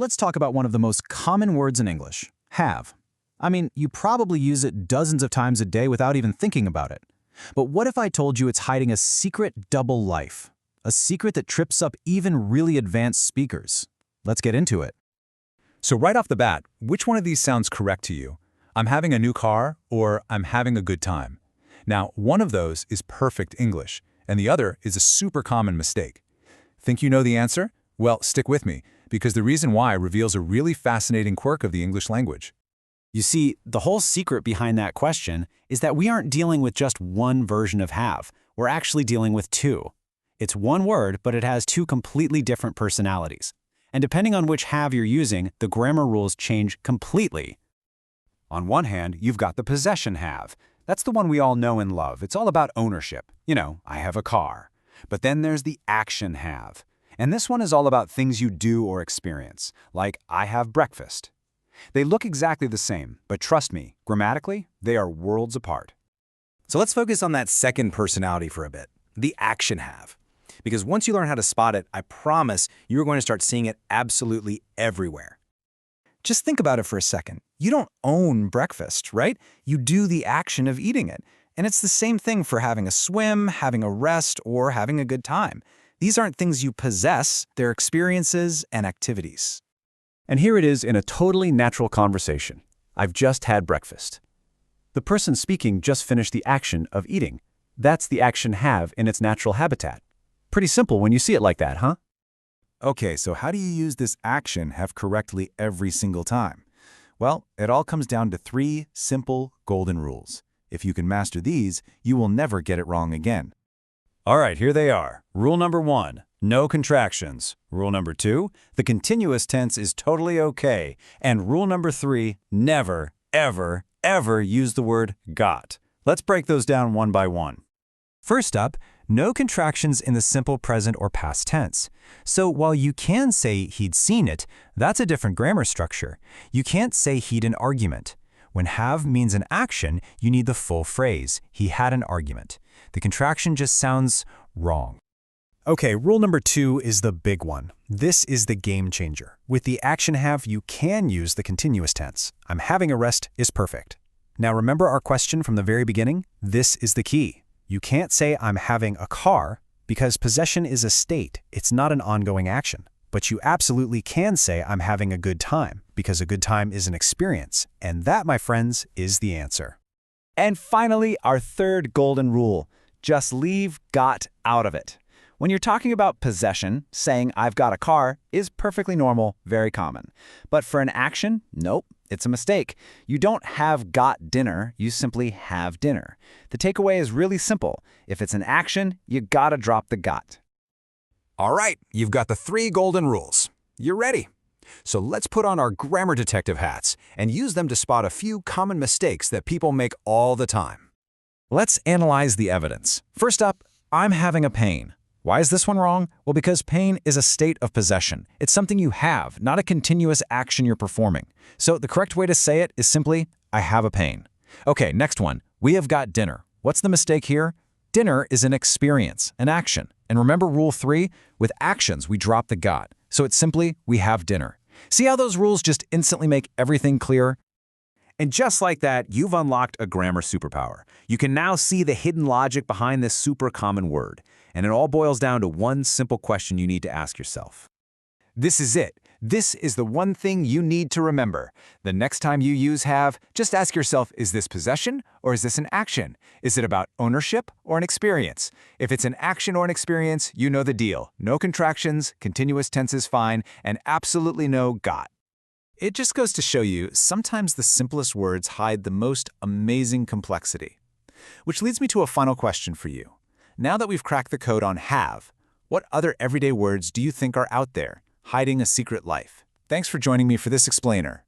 let's talk about one of the most common words in English, have. I mean, you probably use it dozens of times a day without even thinking about it. But what if I told you it's hiding a secret double life? A secret that trips up even really advanced speakers. Let's get into it. So right off the bat, which one of these sounds correct to you? I'm having a new car or I'm having a good time. Now, one of those is perfect English, and the other is a super common mistake. Think you know the answer? Well, stick with me, because the reason why reveals a really fascinating quirk of the English language. You see, the whole secret behind that question is that we aren't dealing with just one version of have. We're actually dealing with two. It's one word, but it has two completely different personalities. And depending on which have you're using, the grammar rules change completely. On one hand, you've got the possession have. That's the one we all know and love. It's all about ownership. You know, I have a car. But then there's the action have. And this one is all about things you do or experience, like I have breakfast. They look exactly the same, but trust me, grammatically, they are worlds apart. So let's focus on that second personality for a bit, the action have. Because once you learn how to spot it, I promise you're going to start seeing it absolutely everywhere. Just think about it for a second. You don't own breakfast, right? You do the action of eating it. And it's the same thing for having a swim, having a rest, or having a good time. These aren't things you possess, they're experiences and activities. And here it is in a totally natural conversation. I've just had breakfast. The person speaking just finished the action of eating. That's the action have in its natural habitat. Pretty simple when you see it like that, huh? Okay, so how do you use this action have correctly every single time? Well, it all comes down to 3 simple golden rules. If you can master these, you will never get it wrong again. All right, here they are. Rule number 1, no contractions. Rule number 2, the continuous tense is totally okay. And rule number 3, never, ever, ever use the word got. Let's break those down one by one. First up, no contractions in the simple present or past tense. So while you can say he'd seen it, that's a different grammar structure. You can't say he'd an argument. When have means an action, you need the full phrase, he had an argument. The contraction just sounds wrong. Okay, rule number 2 is the big one. This is the game changer. With the action have, you can use the continuous tense. I'm having a rest is perfect. Now remember our question from the very beginning? This is the key. You can't say I'm having a car because possession is a state. It's not an ongoing action. But you absolutely can say I'm having a good time because a good time is an experience. And that, my friends, is the answer. And finally, our third golden rule. Just leave got out of it. When you're talking about possession, saying I've got a car is perfectly normal, very common. But for an action, nope, it's a mistake. You don't have got dinner, you simply have dinner. The takeaway is really simple. If it's an action, you gotta drop the got. All right, you've got the 3 golden rules. You're ready. So let's put on our grammar detective hats and use them to spot a few common mistakes that people make all the time. Let's analyze the evidence. First up, I'm having a pain. Why is this one wrong? Well, because pain is a state of possession. It's something you have, not a continuous action you're performing. So the correct way to say it is simply, I have a pain. Okay, next one. We have got dinner. What's the mistake here? Dinner is an experience, an action. And remember rule 3? With actions, we drop the got. So it's simply, we have dinner. See how those rules just instantly make everything clear? And just like that, you've unlocked a grammar superpower. You can now see the hidden logic behind this super common word. And it all boils down to one simple question you need to ask yourself. This is it. This is the one thing you need to remember. The next time you use have, just ask yourself, is this possession or is this an action? Is it about ownership or an experience? If it's an action or an experience, you know the deal. No contractions, continuous tense is fine, and absolutely no got. It just goes to show you, sometimes the simplest words hide the most amazing complexity. Which leads me to a final question for you. Now that we've cracked the code on have, what other everyday words do you think are out there, hiding a secret life? Thanks for joining me for this explainer.